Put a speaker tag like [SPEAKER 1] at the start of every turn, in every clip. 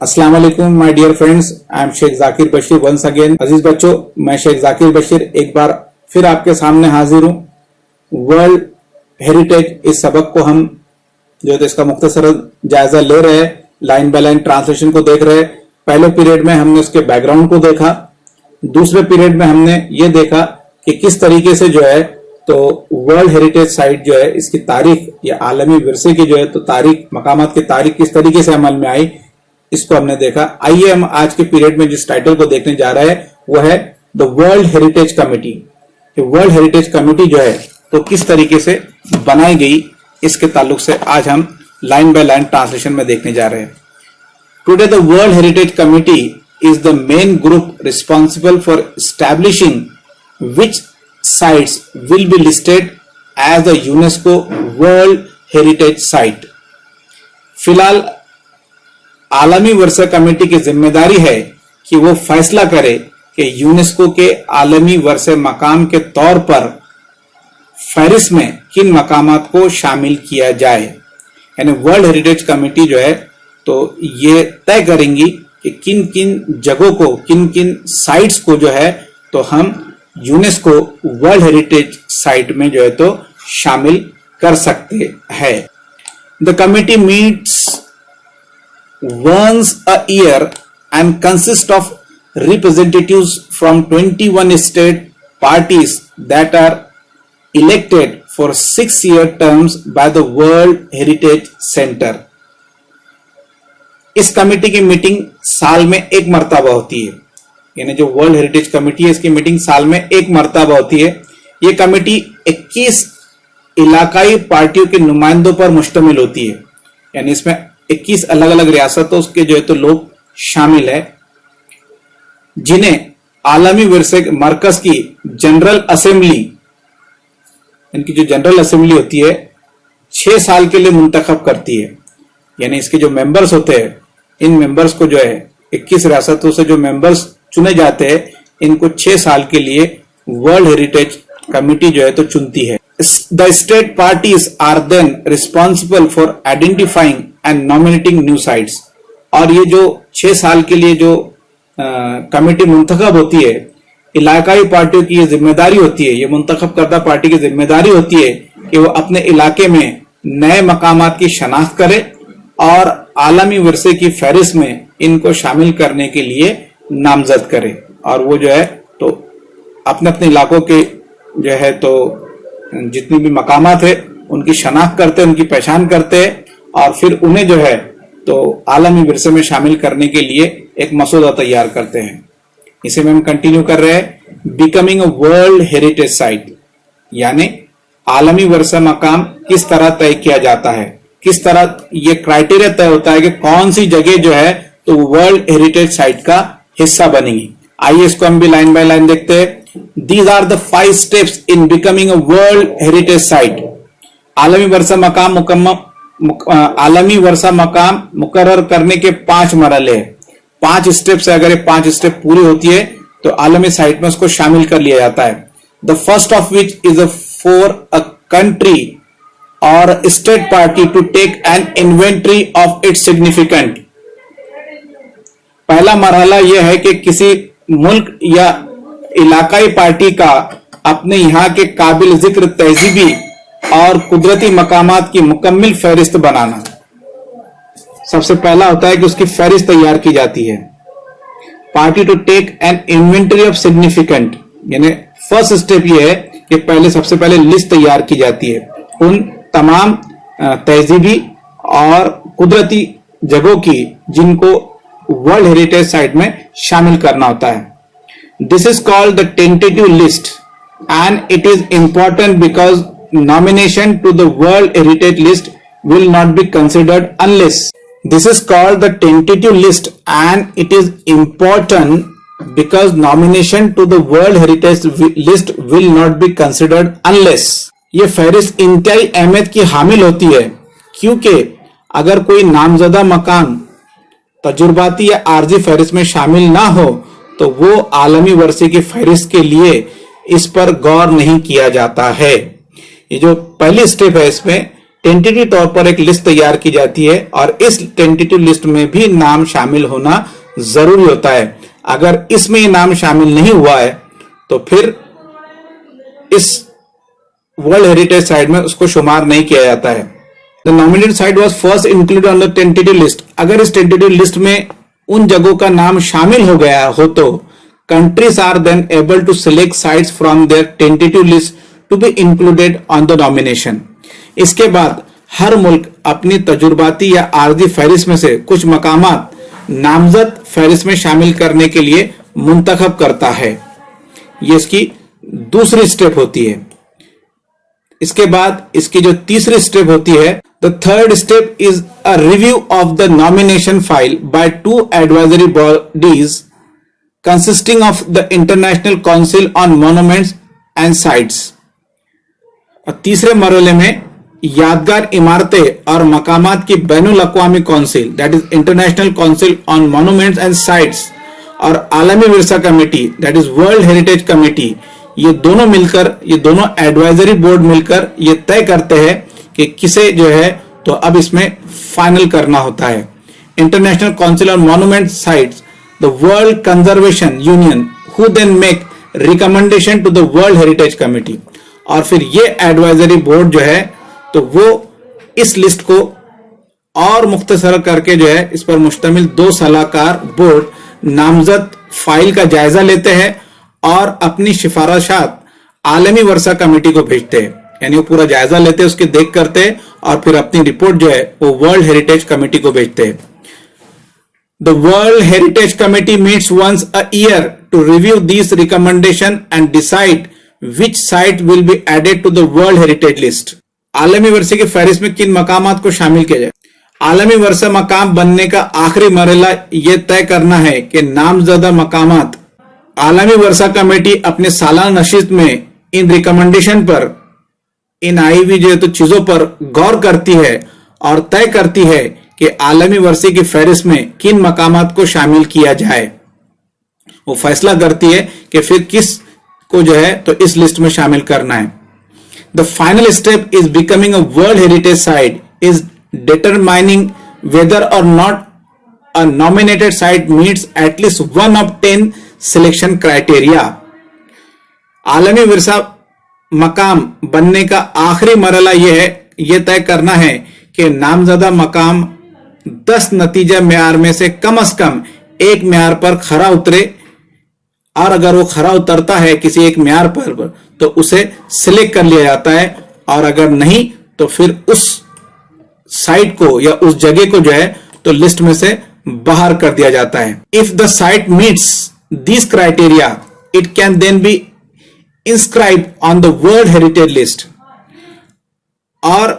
[SPEAKER 1] अस्सलाम वालेकुम my dear friends, I am Sheikh Zakir Bashir once again. अजीज बच्चों, मैं शेख जाकिर बशीर एक बार फिर आपके सामने हाजिर हूँ। वर्ल्ड हेरिटेज इस सबक को हम जो है तो इसका मुख्तसर जायजा ले रहे हैं, लाइन बाय लाइन ट्रांसलेशन को देख रहे हैं। पहले पीरियड में हमने उसके बैकग्राउंड को देखा, दूसरे पीरियड में हमने ये देखा कि किस तरीके से जो है तो वर्ल्ड हेरिटेज साइट जो है इसकी तारीख या आलमी विरसे की जो है तो तारीख, मकामात की तारीख किस तरीके से अमल में आई, इसको हमने देखा। आइए हम आज के पीरियड में जिस टाइटल को देखने जा रहे हैं वो है the world heritage committee. World heritage committee जो है तो किस तरीके से बनाई गई, इसके ताल्लुक से आज हम लाइन बाय लाइन ट्रांसलेशन में देखने जा रहे हैं। Today the world heritage committee is the main group responsible for establishing which sites will be listed as the UNESCO world heritage site. फिलहाल आलमी वर्षा कमेटी की जिम्मेदारी है कि वो फैसला करे कि यूनेस्को के आलमी वर्षा मकाम के तौर पर फहरिस्त में किन मकामात को शामिल किया जाए। यानी वर्ल्ड हेरिटेज कमेटी जो है तो ये तय करेंगी कि किन किन जगहों को, किन किन साइट्स को जो है तो हम यूनेस्को वर्ल्ड हेरिटेज साइट में जो है तो शामिल कर सकते हैं। The committee meets once a year and consists of representatives from 21 state parties that are elected for 6-year terms by the World Heritage Center। इस कमेटी की मीटिंग साल में एक मर्तबा होती है। यानी जो वर्ल्ड हेरिटेज कमेटी है इसकी मीटिंग साल में एक मर्तबा होती है। ये कमेटी 21 इलाकाई पार्टियों के नुमाइंदों पर मुश्तमिल होती है। यानी इसमें 21 अलग अलग रियासतों के जो है तो लोग शामिल है, जिन्हें आलमी विरसे मरकज की जनरल असेंबली, इनकी जो जनरल असेंबली होती है 6 साल के लिए मुंतखब करती है। यानी इसके जो मेंबर्स होते हैं, इन मेंबर्स को जो है 21 रियासतों से जो मेंबर्स चुने जाते हैं, इनको 6 साल के लिए वर्ल्ड हेरिटेज कमिटी जो है तो चुनती है। The state parties are then responsible for identifying and nominating new sites। और ये जो 6 साल के लिए जो कमेटी मुंतखब होती है, इलाकाई पार्टियों की ये जिम्मेदारी होती है, ये मुंतखब करदा पार्टी की जिम्मेदारी होती है कि वो अपने इलाके में नए मकामात की शनाख्त करे और आलमी विरसे की फहरिस्त में इनको शामिल करने के लिए नामजद करे। और वो जो है तो अपने अपने इलाकों के जो है तो जितनी भी मकामात है उनकी शनाख्त करते हैं, उनकी पहचान करते हैं और फिर उन्हें जो है तो आलमी विरसे में शामिल करने के लिए एक मसौदा तैयार करते हैं। इसे में हम कंटिन्यू कर रहे हैं। Becoming a world heritage site, यानी आलमी वर्षा मकाम किस तरह तय किया जाता है, किस तरह ये क्राइटेरिया तय होता है कि कौन सी जगह जो है तो वर्ल्ड हेरिटेज साइट का हिस्सा बनेगी। आइए इसको हम भी लाइन बाय लाइन देखते हैं। These are the 5 steps in becoming a World Heritage Site। आलमी वर्षा मकाम मुकर्रर करने के 5 मरहले हैं, 5 स्टेप्स है। अगर ये 5 स्टेप पूरी होती है तो आलमी साइट में उसको शामिल कर लिया जाता है। The first of which is for a country or state party to take an inventory of its significant। पहला मरहला यह है कि किसी मुल्क या इलाकाई पार्टी का अपने यहाँ के काबिल जिक्र तहजीबी और कुदरती मकामात की मुकम्मल फहरिस्त बनाना। सबसे पहला होता है कि उसकी फहरिस्त तैयार की जाती है। Party to take an inventory of significant, यानी फर्स्ट स्टेप ये है कि पहले सबसे पहले लिस्ट तैयार की जाती है उन तमाम तहजीबी और कुदरती जगहों की जिनको वर्ल्ड हेरिटेज साइट में शामिल करना होता है। This is called the tentative list and it is important because nomination to the World Heritage List will not be considered unless। This is called the tentative list and it is important because nomination to the World Heritage List will not be considered unless। ये फहरिस्त इंतहाई अहमियत की हामिल होती है क्योंकि अगर कोई नामजदा मकाम तजुर्बाती या आर्जी फहरिस्त में शामिल ना हो तो वो आलमी वर्षे की फहरिस्त के लिए इस पर गौर नहीं किया जाता है। ये जो पहली स्टेप है इसमें टेंटेटिव तौर पर एक लिस्ट तैयार की जाती है और इस टेंटेटिव लिस्ट में भी नाम शामिल होना जरूरी होता है। अगर इसमें नाम शामिल नहीं हुआ है तो फिर इस वर्ल्ड हेरिटेज साइट में उसको शुमार नहीं किया जाता है। The nominated site was first included on the tentative list. अगर इस टेंटेटिव लिस्ट में उन जगहों का नाम शामिल हो गया हो तो countries are then able to select sites from their tentative list to be included on the nomination. इसके बाद हर मुल्क अपनी तजुर्बाती या आर्जी फहरिस्त में से कुछ मकामात नामजद फहरिस्त में शामिल करने के लिए मुंतखब करता है। ये इसकी दूसरी स्टेप होती है। इसके बाद इसकी जो तीसरी स्टेप होती है, the third step is a review of the nomination file by two advisory bodies consisting of the International council on Monuments and Sites. और तीसरे मरहले में यादगार इमारतें और मकामात की बैनुल अक़वामी council that is International council on Monuments and Sites और आलमी विरसा committee that is World heritage Committee, ये दोनों मिलकर, ये दोनों एडवाइजरी बोर्ड मिलकर ये तय करते हैं कि किसे जो है तो अब इसमें फाइनल करना होता है। International council on monument sites, the world conservation union who then make recommendation to the world heritage committee. और फिर ये एडवाइजरी बोर्ड जो है तो वो इस लिस्ट को और मुख्तसर करके जो है इस पर मुश्तमिल 2 सलाहकार बोर्ड नामजद फाइल का जायजा लेते हैं और अपनी सिफारिशात आलमी वर्षा कमेटी को भेजते हैं। यानी वो पूरा जायजा लेते हैं, उसकी देख करते हैं और फिर अपनी रिपोर्ट जो है वो वर्ल्ड हेरिटेज कमेटी को भेजते हैं। The world heritage committee meets once a year to review this recommendation and decide which site will be added to the world heritage list. आलमी वर्षे की फहरिस्त में किन मकामात को शामिल किया जाए। आलमी वर्षा मकाम बनने का आखिरी मरहला यह तय करना है कि नामजदा मकामात आलमी वर्षा कमेटी अपने सालाना नशीत में इन रिकमेंडेशन पर, इन आई हुई जो तो चीजों पर गौर करती है और तय करती है कि आलमी वर्षे की फहरिस्त में किन मकामात को शामिल किया जाए। वो फैसला करती है कि फिर किस को जो है तो इस लिस्ट में शामिल करना है। The final step is becoming a World Heritage Site is determining whether or not a nominated site meets at least one of 10 selection criteria. आलमी विरसा मकाम बनने का आखिरी मरहला यह है, यह तय करना है कि नामजदा मकाम 10 नतीजा म्यार में से कम एक म्यार पर खरा उतरे और अगर वो खरा उतरता है किसी एक म्यार पर तो उसे सिलेक्ट कर लिया जाता है और अगर नहीं तो फिर उस साइट को या उस जगह को जो है तो लिस्ट में से बाहर कर दिया जाता है। If the site meets this criteria it can then be inscribe on the world heritage list. और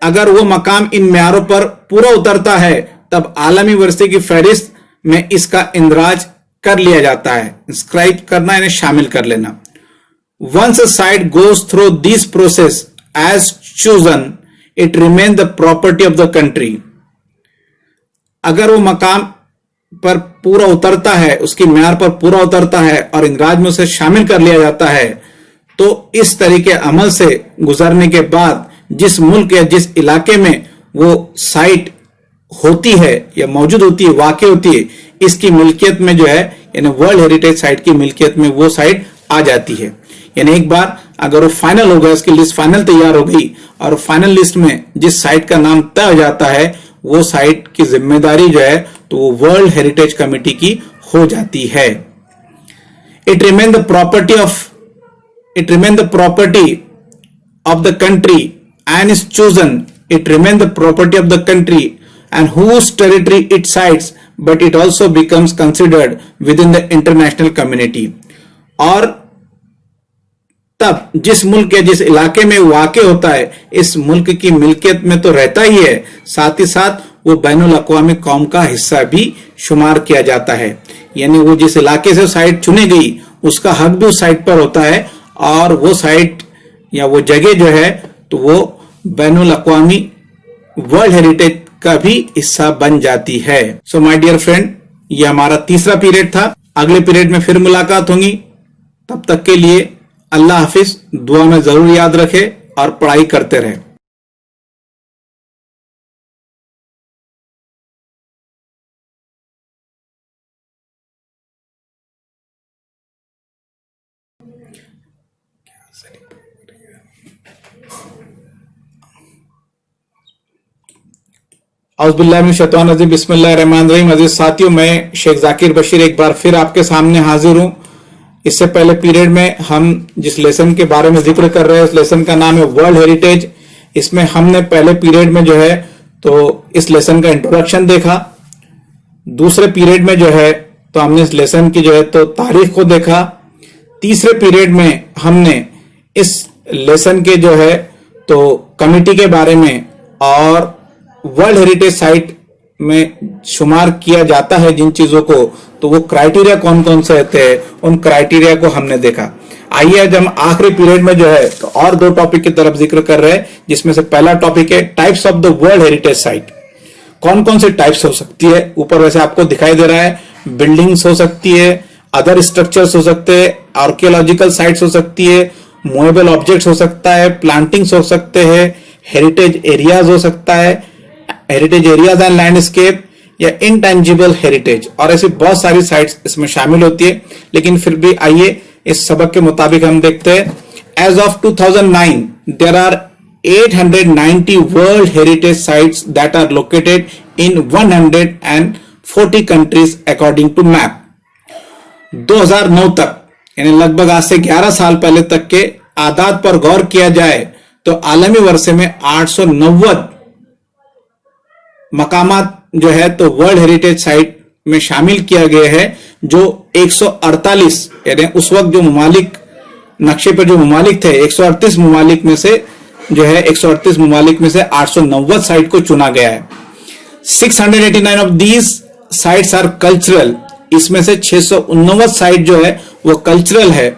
[SPEAKER 1] अगर वो मकाम इन म्यारों पर पूरा उतरता है तब आलमी वर्षे की फहरिस्त में इसका इंदराज कर लिया जाता है। इंस्क्राइब करना यानी शामिल कर लेना। Once a site goes through this process as chosen it remain the property of the country. अगर वो मकाम पर पूरा उतरता है, उसकी म्यार पर पूरा उतरता है और इंदराज में उसे शामिल कर लिया जाता है तो इस तरीके अमल से गुजरने के बाद जिस मुल्क या जिस इलाके में वो साइट होती है या मौजूद होती है, वाक़ होती है, इसकी मिल्कियत में जो है यानी वर्ल्ड हेरिटेज साइट की मिल्कियत में वो साइट आ जाती है। यानी एक बार अगर वो फाइनल हो गया, इसकी लिस्ट फाइनल तैयार हो गई और फाइनल लिस्ट में जिस साइट का नाम तय हो जाता है वो साइट की जिम्मेदारी जो है तो वो वर्ल्ड हेरिटेज कमेटी की हो जाती है। It remain the property of the country and is chosen. It remain the property of the country and whose territory it sites, but it also becomes considered within the international community। और तब जिस मुल्क या जिस इलाके में वाक़ होता है इस मुल्क की मिल्कियत में तो रहता ही है, साथ ही साथ वो बैनुल अक़वामी कौम का हिस्सा भी शुमार किया जाता है। यानी वो जिस इलाके से साइट चुनी गई उसका हक भी उस साइट पर होता है और वो साइट या वो जगह जो है तो वो बैनुल अक़वामी वर्ल्ड हेरिटेज का भी हिस्सा बन जाती है। सो माय डियर फ्रेंड, ये हमारा तीसरा पीरियड था। अगले पीरियड में फिर मुलाकात होगी। तब तक के लिए अल्लाह हाफिज। दुआ में जरूर याद रखें और पढ़ाई करते रहें। औज़ुबिल्लाहिमिनश्शैतानिर्रजीम बिस्मिल्लाहिर्रहमानिर्रहीम। अजीज साथियों, मैं शेख जाकिर बशीर एक बार फिर आपके सामने हाजिर हूं। इससे पहले पीरियड में हम जिस लेसन के बारे में जिक्र कर रहे हैं उस लेसन का नाम है वर्ल्ड हेरिटेज। इसमें हमने पहले पीरियड में जो है तो इस लेसन का इंट्रोडक्शन देखा। दूसरे पीरियड में जो है तो हमने इस लेसन की जो है तो तारीख को देखा। तीसरे पीरियड में हमने इस लेसन के जो है तो कमिटी के बारे में और वर्ल्ड हेरिटेज साइट में शुमार किया जाता है जिन चीजों को, तो वो क्राइटेरिया कौन कौन से रहते हैं, उन क्राइटेरिया को हमने देखा। आइए आज हम आखिरी पीरियड में जो है तो और दो टॉपिक की तरफ जिक्र कर रहे हैं, जिसमें से पहला टॉपिक है types of the world heritage site. कौन कौन से टाइप्स हो सकती है, ऊपर वैसे आपको दिखाई दे रहा है। बिल्डिंग्स हो सकती है, अदर स्ट्रक्चर्स हो सकते हैं, आर्कियोलॉजिकल साइट्स हो सकती है, मूवेबल ऑब्जेक्ट्स हो सकता है, प्लांटिंग्स हो सकते हैं, हेरिटेज एरियाज हो सकता है, हेरिटेज एरियाज एंड लैंडस्केप, या इंटेंजिबल हेरिटेज, और ऐसी बहुत सारी साइट्स इसमें शामिल होती है। लेकिन फिर भी आइए इस सबक के मुताबिक हम देखते हैं। As of 2009 there are 890 world heritage sites that are located in 140 countries according to map. 2009 तक यानी लगभग आज से 11 साल पहले तक के आदाद पर गौर किया जाए तो आलमी वर्षे में 890 मकामात जो है तो वर्ल्ड हेरिटेज साइट में शामिल किया गया है, जो 148 यानी उस वक्त जो ममालिक नक्शे पर जो ममालिक थे 138 ममालिक में से जो है 138 ममालिक में से 890 साइट को चुना गया है। 689 of these sites are cultural. इसमें से 689 साइट जो है वो कल्चरल है,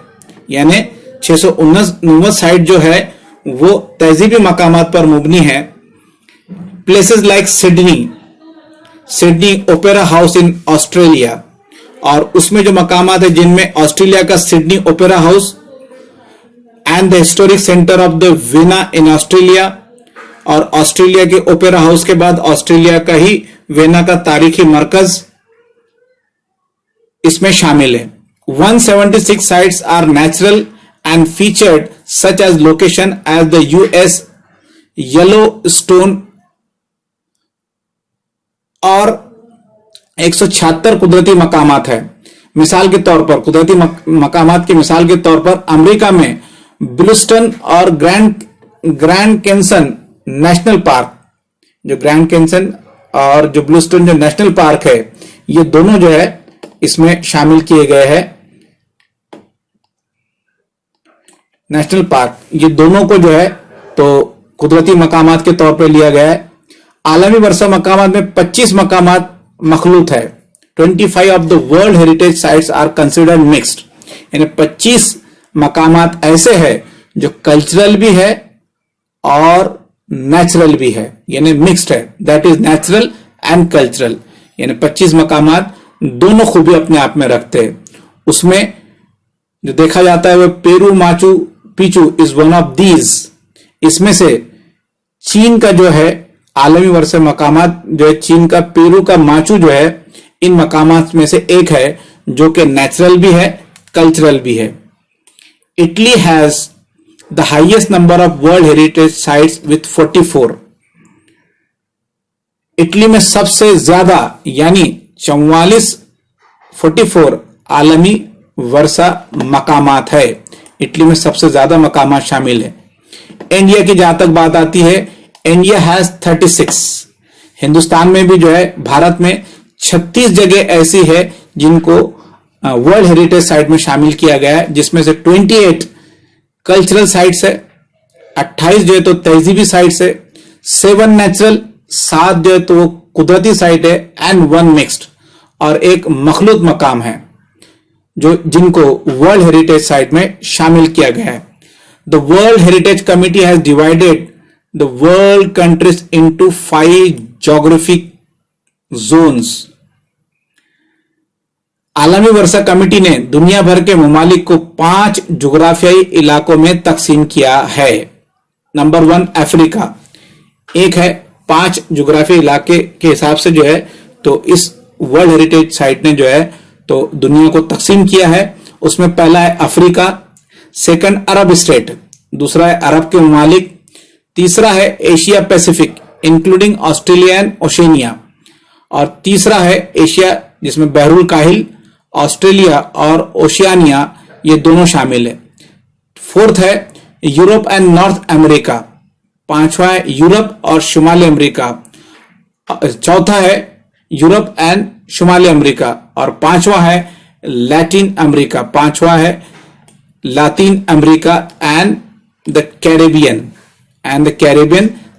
[SPEAKER 1] यानी 689 साइट जो है वो तहजीबी मकामात पर मुबनी है। Places like Sydney opera house in Australia, और उसमें जो मकामात है जिनमें ऑस्ट्रेलिया का Sydney opera house and the historic centre of the Veena in Australia, और ऑस्ट्रेलिया के ओपेरा हाउस के बाद ऑस्ट्रेलिया का ही वीना का तारीखी मरकज इसमें शामिल है। 176 sites are natural and featured such as location as the US Yellowstone, और 176 कुदरती मकामात है। मिसाल के तौर पर कुदरती मकामात की मिसाल के तौर पर अमेरिका में ब्लूस्टन और ग्रैंड कैंसन नेशनल पार्क, जो ग्रैंड कैंसन और जो ब्लूस्टन जो नेशनल पार्क है, ये दोनों जो है इसमें शामिल किए गए हैं। नेशनल पार्क ये दोनों को जो है तो कुदरती मकामात के तौर पर लिया गया है। आलमी वर्षा मकामात में 25 मकामात मखलूत है। 25 of the world heritage sites are considered mixed, यानी 25 मकामात ऐसे हैं जो कल्चरल भी है और नेचुरल भी है, यानी मिक्स्ड है। That is natural and cultural, यानी 25 मकामात दोनों खूबी अपने आप में रखते हैं। उसमें जो देखा जाता है वो Peru Machu Picchu is one of these. इसमें से चीन का जो है आलमी वर्षा मकामात जो है, चीन का पेरू का माचू जो है इन मकामात में से एक है जो कि नेचुरल भी है कल्चरल भी है। Italy has the highest number of world heritage sites with 44। Italy में सबसे ज्यादा यानी 44 आलमी वर्षा मकामात है। इटली में सबसे ज्यादा मकामात शामिल है। इंडिया की जहां तक बात आती है, इंडिया हैज 36। हिंदुस्तान में भी जो है भारत में 36 जगह ऐसी है जिनको वर्ल्ड हेरिटेज साइट में शामिल किया गया है, जिसमें से 28 कल्चरल साइट्स है, 28 जो है तो तहजीबी साइट्स है, 7 नेचुरल, 7 जो है तो वो कुदरती साइट है, एंड 1 मिक्स्ड, और एक मखलूत मकाम है जो जिनको वर्ल्ड हेरिटेज साइट में शामिल किया गया है। The world heritage committee has divided the world countries into 5 geographic zones. आलमी वर्षा कमेटी ने दुनिया भर के ममालिक को 5 जुग्राफियाई इलाकों में तकसीम किया है। नंबर 1 अफ्रीका, एक है 5 जुग्राफियाई इलाके के हिसाब से जो है तो इस वर्ल्ड हेरिटेज साइट ने जो है तो दुनिया को तकसीम किया है। उसमें पहला है अफ्रीका, सेकंड अरब स्टेट, दूसरा है अरब के ममालिक, तीसरा है Asia Pacific including Australia and Oceania, और तीसरा है एशिया जिसमें बहरुल काहिल, ऑस्ट्रेलिया और ओशियानिया ये दोनों शामिल है। फोर्थ है यूरोप एंड नॉर्थ अमेरिका, पांचवा है यूरोप और शुमाली अमेरिका, चौथा है यूरोप एंड शुमाली अमेरिका, और पांचवा है लैटिन अमेरिका, पांचवा है Latin America and the Caribbean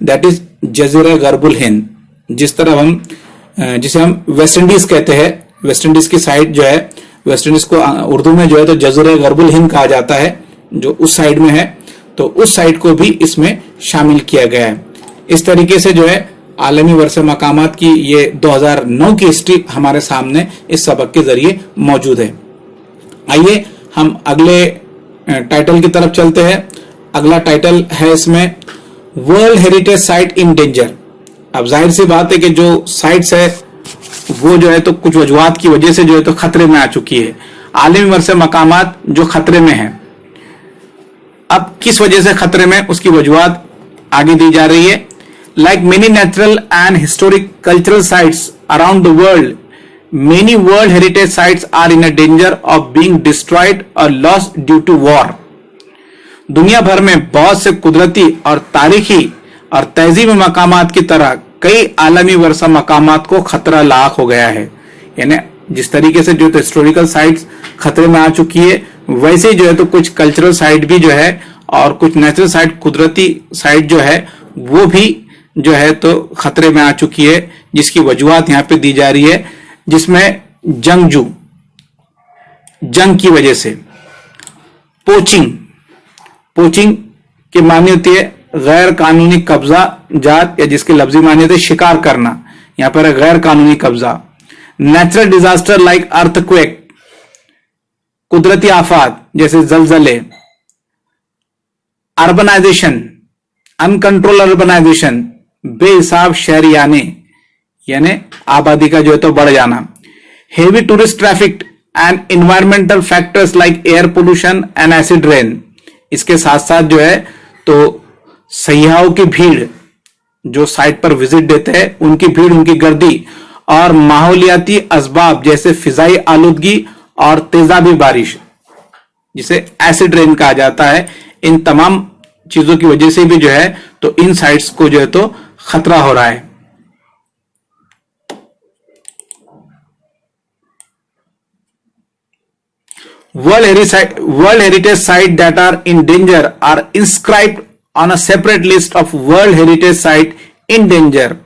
[SPEAKER 1] that is जजीरा गर्बुल हिंद, जिसे हम वेस्ट इंडीज कहते हैं। वेस्ट इंडीज की साइड जो है, वेस्ट इंडीज को उर्दू में जो है तो जजीरा गर्बुल हिंद कहा जाता है, जो उस साइड में है, तो उस साइड को भी इसमें शामिल किया गया है। इस तरीके से जो है आलमी वर्षा मकामात की ये 2009 की हिस्ट्री हमारे सामने इस सबक के जरिए मौजूद है। आइए हम अगले टाइटल की तरफ चलते हैं। अगला टाइटल है इसमें world heritage site in danger. अब जाहिर सी बात है कि जो साइट्स है वो जो है तो कुछ वजूहात की वजह से जो है तो खतरे में आ चुकी है। आलमी वर्षा मकामात जो खतरे में है, अब किस वजह से खतरे में, उसकी वजूहात आगे दी जा रही है। Like many natural and historic cultural sites around the world, many world heritage sites are in a danger of being destroyed or lost due to war. दुनिया भर में बहुत से कुदरती और तारीखी और तहजीबी मकामात की तरह कई आलमी वर्षा मकामात को खतरा लाक हो गया है। यानी जिस तरीके से जो तो हिस्टोरिकल साइट्स खतरे में आ चुकी है, वैसे ही जो है तो कुछ कल्चरल साइट भी जो है और कुछ नेचुरल साइट, कुदरती साइट जो है वो भी जो है तो खतरे में आ चुकी है, जिसकी वजूहात यहाँ पे दी जा रही है, जिसमें जंग की वजह से, पोचिंग के मानी होती है गैर कानूनी कब्जा जात, या जिसके लफ्जी मानी होती है शिकार करना, यहां पर है गैर कानूनी कब्जा। नेचुरल डिजास्टर लाइक अर्थक्वेक, कुदरती आफात जैसे जलजले। अर्बनाइजेशन, अनकंट्रोल अर्बनाइजेशन, बेहिसाब शहरियाने यानी आबादी का जो है तो बढ़ जाना। Heavy tourist traffic and environmental factors like air pollution and acid rain. इसके साथ साथ जो है तो सयाहों की भीड़, जो साइट पर विजिट देते हैं उनकी भीड़, उनकी गर्दी, और माहौलियाती असबाब जैसे फिजाई आलूदगी और तेजाबी बारिश, जिसे एसिड रेन कहा जाता है, इन तमाम चीजों की वजह से भी जो है तो इन साइट्स को जो है तो खतरा हो रहा है। World heritage sites that are in danger are inscribed on a separate list of World Heritage Site in danger.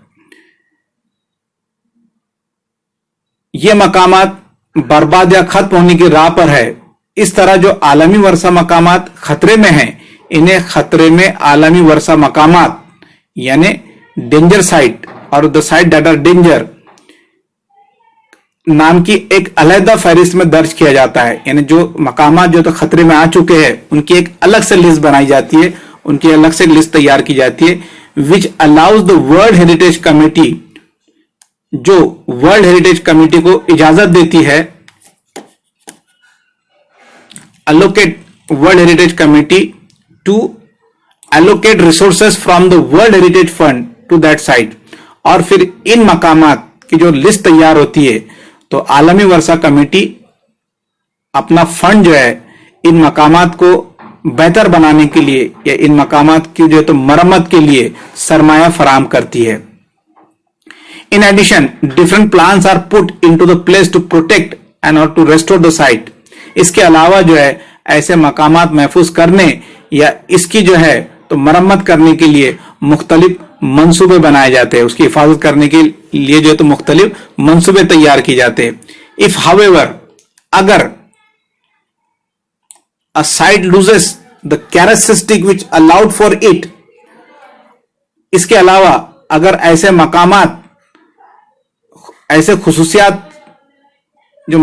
[SPEAKER 1] ये मकामात बर्बाद या खत्म होने की राह पर है। इस तरह जो आलमी वर्षा मकामात खतरे में हैं, इन्हें खतरे में आलमी वर्षा मकामात यानी डेंजर साइट और the site that are danger नाम की एक अलहदा फहरिस्त में दर्ज किया जाता है। यानी जो मकामात जो तो खतरे में आ चुके हैं उनकी एक अलग से लिस्ट बनाई जाती है, उनकी अलग से लिस्ट तैयार की जाती है, which allows the world heritage committee, जो वर्ल्ड हेरिटेज कमेटी को इजाजत देती है, allocate world heritage committee to allocate resources from the World Heritage Fund to that site। और फिर इन मकामात की जो लिस्ट तैयार होती है तो आलमी वर्षा कमेटी अपना फंड जो है इन मकामात को बेहतर बनाने के लिए या इन मकामात की जो है तो मरम्मत के लिए सरमाया फराम करती है। In addition different plans are put into the place to protect and or to restore the site. इसके अलावा जो है ऐसे मकामात महफूज करने या इसकी जो है तो मरम्मत करने के लिए मुख्तलिफ मंसूबे बनाए जाते हैं, उसकी हिफाजत करने के लिए जो है तो मुख्तलिफ मंसूबे तैयार किए जाते हैं। इफ हाउएवर, अगर a site loses the characteristic which allowed for it, इसके अलावा अगर ऐसे मकामात, ऐसे खुसूसियात जो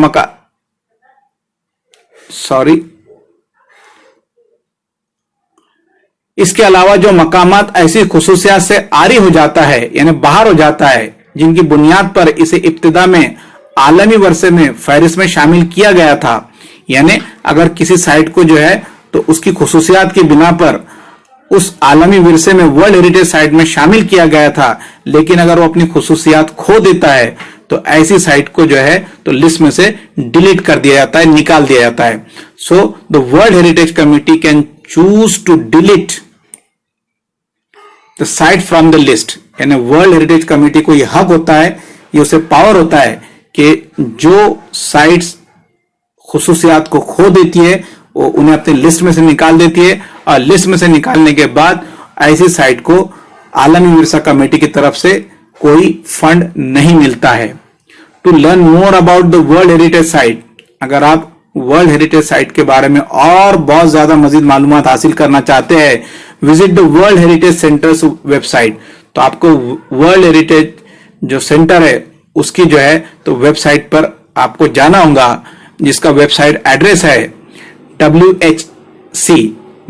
[SPEAKER 1] इसके अलावा जो मकामात ऐसी खुसूसियात से आरी हो जाता है यानी बाहर हो जाता है, जिनकी बुनियाद पर इसे इब्तिदा में आलमी वर्षे में फहरिस्त में शामिल किया गया था, यानी अगर किसी साइट को जो है तो उसकी खुसूसियात की बिना पर उस आलमी विरसे में वर्ल्ड हेरिटेज साइट में शामिल किया गया था, लेकिन अगर वो अपनी खुसूसियात खो देता है तो ऐसी साइट को जो है तो लिस्ट में से डिलीट कर दिया जाता है, निकाल दिया जाता है। So the world heritage committee can choose to delete the site from the list. यानी वर्ल्ड हेरिटेज कमिटी को यह हक होता है, ये उसे पावर होता है कि जो साइट्स खुसूसियात को खो देती है वो उन्हें अपनी लिस्ट में से निकाल देती है, और लिस्ट में से निकालने के बाद ऐसी साइट को आलमी विरसा कमेटी की तरफ से कोई फंड नहीं मिलता है। To learn more about the world heritage site, अगर आप वर्ल्ड हेरिटेज साइट के बारे में और बहुत ज्यादा मजीद मालूमात हासिल करना चाहते हैं, visit the world heritage centres website. तो आपको वर्ल्ड हेरिटेज जो सेंटर है उसकी जो है तो वेबसाइट पर आपको जाना होगा, जिसका वेबसाइट एड्रेस है WHC,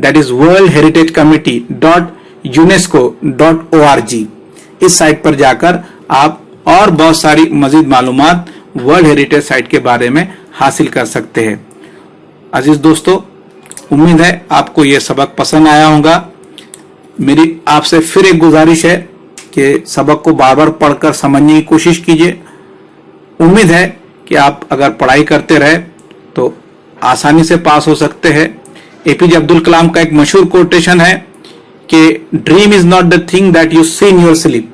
[SPEAKER 1] that is World heritage committee .unesco.org। इस साइट पर जाकर आप और बहुत सारी मजीद मालूमात वर्ल्ड हेरिटेज साइट के बारे में हासिल कर सकते हैं। अजीज दोस्तों, उम्मीद है आपको यह सबक पसंद आया होगा। मेरी आपसे फिर एक गुजारिश है कि सबक को बार बार पढ़कर समझने की कोशिश कीजिए। उम्मीद है कि आप अगर पढ़ाई करते रहे तो आसानी से पास हो सकते हैं। APJ अब्दुल कलाम का एक मशहूर कोटेशन है कि dream is not the thing that you see in your sleep,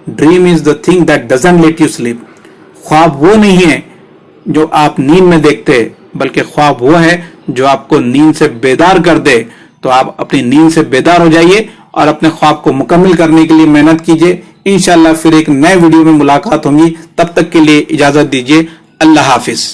[SPEAKER 1] dream is the thing that doesn't let you sleep. ख्वाब वो नहीं है जो आप नींद में देखते, बल्कि ख्वाब वो है जो आपको नींद से बेदार कर दे। तो आप अपनी नींद से बेदार हो जाइए और अपने ख्वाब को मुकम्मल करने के लिए मेहनत कीजिए। इंशाल्लाह फिर एक नए वीडियो में मुलाकात होगी, तब तक के लिए इजाजत दीजिए। अल्लाह हाफिज।